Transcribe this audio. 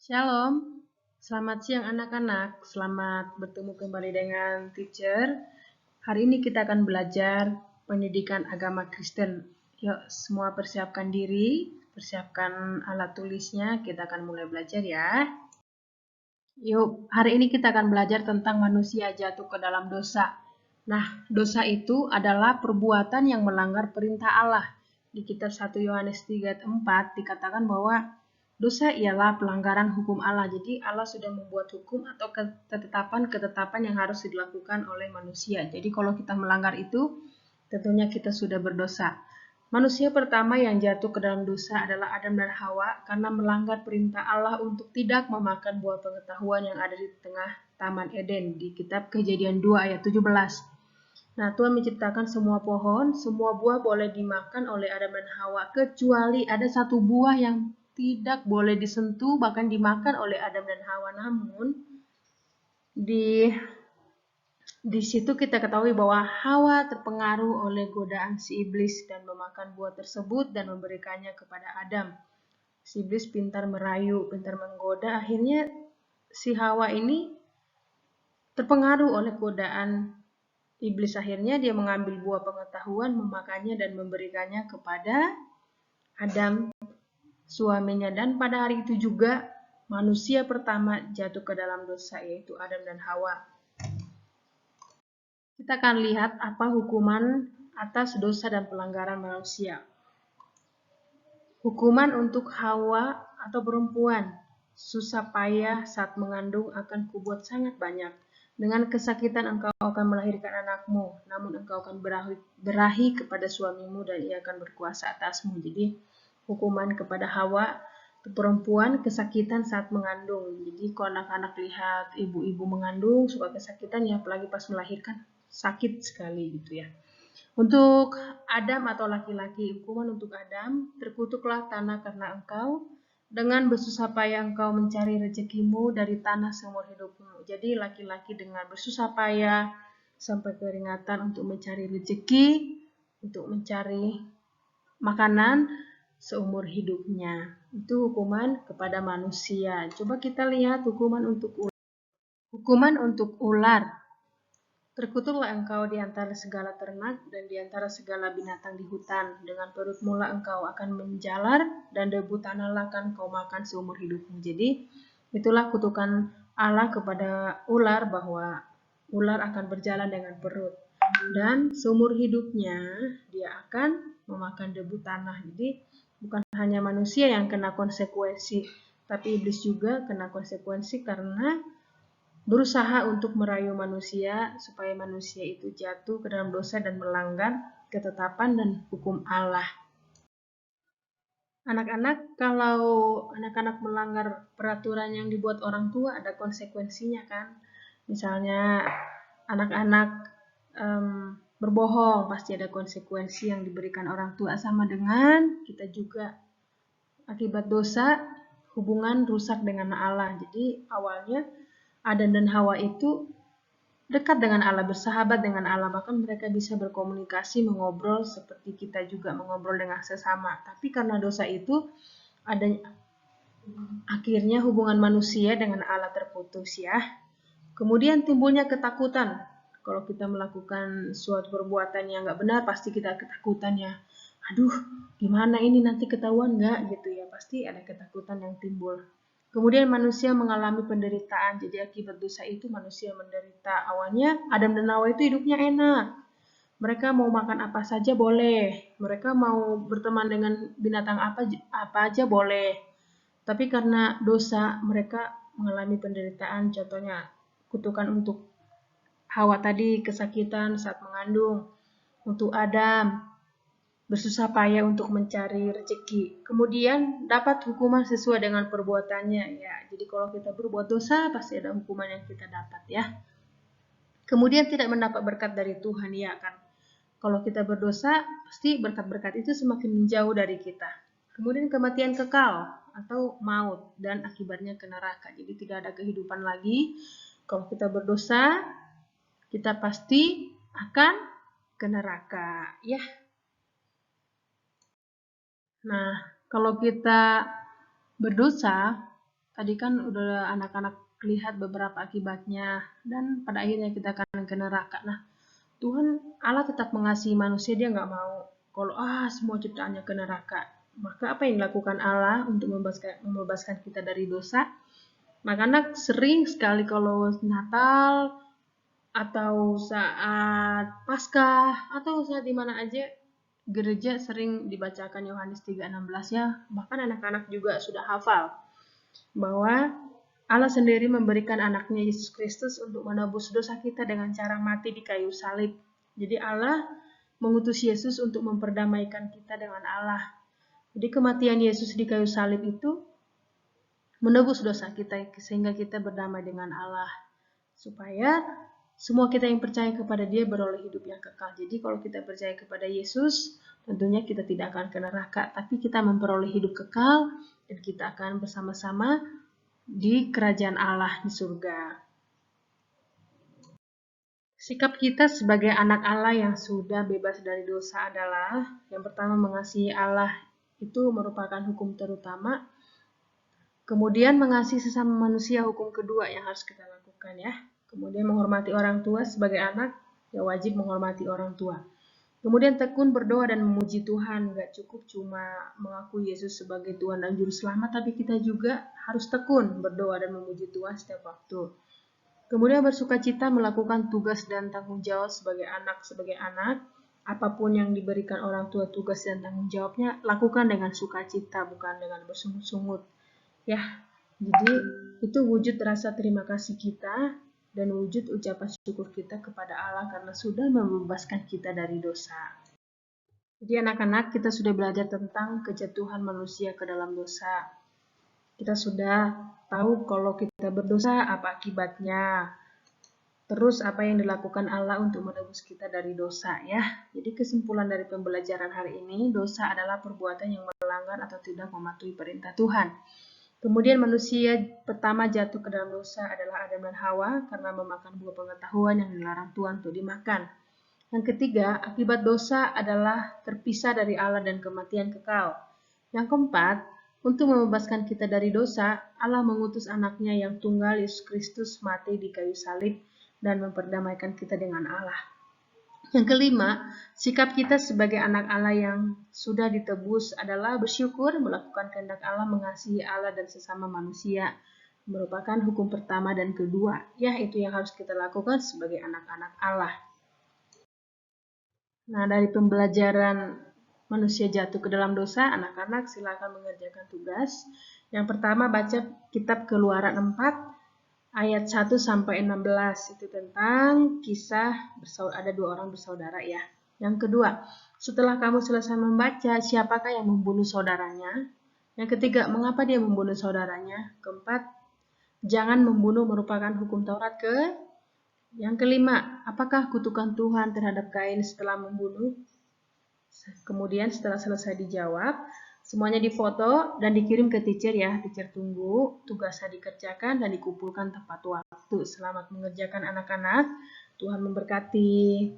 Shalom, selamat siang anak-anak. Selamat bertemu kembali dengan teacher. Hari ini kita akan belajar pendidikan agama Kristen. Yuk, semua persiapkan diri, persiapkan alat tulisnya. Kita akan mulai belajar ya. Yuk, hari ini kita akan belajar tentang manusia jatuh ke dalam dosa. Nah, dosa itu adalah perbuatan yang melanggar perintah Allah. Di kitab 1 Yohanes 3:4 dikatakan bahwa dosa ialah pelanggaran hukum Allah. Jadi Allah sudah membuat hukum atau ketetapan-ketetapan yang harus dilakukan oleh manusia. Jadi kalau kita melanggar itu, tentunya kita sudah berdosa. Manusia pertama yang jatuh ke dalam dosa adalah Adam dan Hawa karena melanggar perintah Allah untuk tidak memakan buah pengetahuan yang ada di tengah Taman Eden di kitab Kejadian 2 ayat 17. Nah, Tuhan menciptakan semua pohon, semua buah boleh dimakan oleh Adam dan Hawa, kecuali ada satu buah yang tidak boleh disentuh, bahkan dimakan oleh Adam dan Hawa. Namun, di situ kita ketahui bahwa Hawa terpengaruh oleh godaan si iblis dan memakan buah tersebut dan memberikannya kepada Adam. Si iblis pintar merayu, pintar menggoda, akhirnya si Hawa ini terpengaruh oleh godaan iblis. Akhirnya dia mengambil buah pengetahuan, memakannya dan memberikannya kepada Adam, suaminya. Dan pada hari itu juga manusia pertama jatuh ke dalam dosa, yaitu Adam dan Hawa. Kita akan lihat apa hukuman atas dosa dan pelanggaran manusia. Hukuman untuk Hawa atau perempuan, susah payah saat mengandung akan kubuat sangat banyak. Dengan kesakitan engkau akan melahirkan anakmu, namun engkau akan berahi kepada suamimu dan ia akan berkuasa atasmu. Jadi hukuman kepada Hawa, perempuan kesakitan saat mengandung. Jadi kalau anak-anak lihat ibu-ibu mengandung suka kesakitan ya, apalagi pas melahirkan sakit sekali gitu ya. Untuk Adam atau laki-laki, hukuman untuk Adam, terkutuklah tanah karena engkau, dengan bersusah payah engkau mencari rezekimu dari tanah seumur hidupmu. Jadi laki-laki dengan bersusah payah sampai keringatan untuk mencari rezeki, untuk mencari makanan seumur hidupnya. Itu hukuman kepada manusia. Coba kita lihat hukuman untuk ular. Hukuman untuk ular. Terkutuklah engkau di antara segala ternak dan di antara segala binatang di hutan. Dengan perut mula engkau akan menjalar dan debu tanah akan kau makan seumur hidupmu. Jadi itulah kutukan Allah kepada ular, bahwa ular akan berjalan dengan perut. Dan seumur hidupnya dia akan memakan debu tanah. Jadi bukan hanya manusia yang kena konsekuensi, tapi iblis juga kena konsekuensi karena berusaha untuk merayu manusia supaya manusia itu jatuh ke dalam dosa dan melanggar ketetapan dan hukum Allah. Anak-anak, kalau anak-anak melanggar peraturan yang dibuat orang tua, ada konsekuensinya kan. Misalnya anak-anak berbohong, pasti ada konsekuensi yang diberikan orang tua. Sama dengan kita juga, akibat dosa hubungan rusak dengan Allah. Jadi awalnya Adam dan Hawa itu dekat dengan Allah, bersahabat dengan Allah, bahkan mereka bisa berkomunikasi, mengobrol seperti kita juga mengobrol dengan sesama. Tapi karena dosa itu, akhirnya hubungan manusia dengan Allah terputus ya. Kemudian timbulnya ketakutan. Kalau kita melakukan suatu perbuatan yang nggak benar, pasti kita ketakutan ya. Aduh, gimana ini nanti ketahuan nggak gitu ya. Pasti ada ketakutan yang timbul. Kemudian manusia mengalami penderitaan. Jadi akibat dosa itu manusia menderita. Awalnya Adam dan Hawa itu hidupnya enak. Mereka mau makan apa saja boleh. Mereka mau berteman dengan binatang apa aja boleh. Tapi karena dosa mereka mengalami penderitaan. Contohnya kutukan untuk Hawa tadi, kesakitan saat mengandung. Untuk Adam, bersusah payah untuk mencari rezeki. Kemudian dapat hukuman sesuai dengan perbuatannya ya. Jadi kalau kita berbuat dosa pasti ada hukuman yang kita dapat ya. Kemudian tidak mendapat berkat dari Tuhan ya kan. Kalau kita berdosa pasti berkat-berkat itu semakin menjauh dari kita. Kemudian kematian kekal atau maut dan akibatnya ke neraka. Jadi tidak ada kehidupan lagi. Kalau kita berdosa kita pasti akan ke neraka ya. Nah, kalau kita berdosa, tadi kan udah anak-anak lihat beberapa akibatnya dan pada akhirnya kita akan ke neraka. Nah, Tuhan Allah tetap mengasihi manusia, dia nggak mau kalau semua ciptaannya ke neraka. Maka apa yang dilakukan Allah untuk membebaskan kita dari dosa? Makanya sering sekali kalau Natal atau saat Paskah atau saat dimana aja gereja sering dibacakan Yohanes 3:16 ya, bahkan anak-anak juga sudah hafal bahwa Allah sendiri memberikan anaknya Yesus Kristus untuk menebus dosa kita dengan cara mati di kayu salib. Jadi Allah mengutus Yesus untuk memperdamaikan kita dengan Allah. Jadi kematian Yesus di kayu salib itu menebus dosa kita sehingga kita berdamai dengan Allah. Supaya semua kita yang percaya kepada Dia beroleh hidup yang kekal. Jadi kalau kita percaya kepada Yesus, tentunya kita tidak akan ke neraka, tapi kita memperoleh hidup kekal dan kita akan bersama-sama di kerajaan Allah di surga. Sikap kita sebagai anak Allah yang sudah bebas dari dosa adalah yang pertama mengasihi Allah, itu merupakan hukum terutama. Kemudian mengasihi sesama manusia, hukum kedua yang harus kita lakukan ya. Kemudian menghormati orang tua sebagai anak, ya wajib menghormati orang tua. Kemudian tekun berdoa dan memuji Tuhan, gak cukup cuma mengakui Yesus sebagai Tuhan dan Juru Selamat, tapi kita juga harus tekun berdoa dan memuji Tuhan setiap waktu. Kemudian bersukacita melakukan tugas dan tanggung jawab sebagai anak, apapun yang diberikan orang tua tugas dan tanggung jawabnya, lakukan dengan sukacita, bukan dengan bersungut-sungut. Ya, jadi itu wujud rasa terima kasih kita dan wujud ucapan syukur kita kepada Allah karena sudah membebaskan kita dari dosa. Jadi anak-anak, kita sudah belajar tentang kejatuhan manusia ke dalam dosa. Kita sudah tahu kalau kita berdosa apa akibatnya. Terus apa yang dilakukan Allah untuk menebus kita dari dosa ya. Jadi kesimpulan dari pembelajaran hari ini, dosa adalah perbuatan yang melanggar atau tidak mematuhi perintah Tuhan. Kemudian manusia pertama jatuh ke dalam dosa adalah Adam dan Hawa karena memakan buah pengetahuan yang dilarang Tuhan untuk dimakan. Yang ketiga, akibat dosa adalah terpisah dari Allah dan kematian kekal. Yang keempat, untuk membebaskan kita dari dosa, Allah mengutus anaknya yang tunggal Yesus Kristus mati di kayu salib dan memperdamaikan kita dengan Allah. Yang kelima, sikap kita sebagai anak Allah yang sudah ditebus adalah bersyukur, melakukan kehendak Allah, mengasihi Allah dan sesama manusia. Merupakan hukum pertama dan kedua, ya itu yang harus kita lakukan sebagai anak-anak Allah. Nah, dari pembelajaran manusia jatuh ke dalam dosa, anak-anak silakan mengerjakan tugas. Yang pertama baca kitab Keluaran 4 ayat 1 sampai 16, itu tentang kisah ada dua orang bersaudara ya. Yang kedua, setelah kamu selesai membaca, siapakah yang membunuh saudaranya? Yang ketiga, mengapa dia membunuh saudaranya? Keempat, jangan membunuh merupakan hukum Taurat Yang kelima, apakah kutukan Tuhan terhadap Kain setelah membunuh? Kemudian setelah selesai dijawab, semuanya difoto dan dikirim ke teacher ya. Teacher tunggu, tugasnya dikerjakan dan dikumpulkan tepat waktu. Selamat mengerjakan anak-anak. Tuhan memberkati.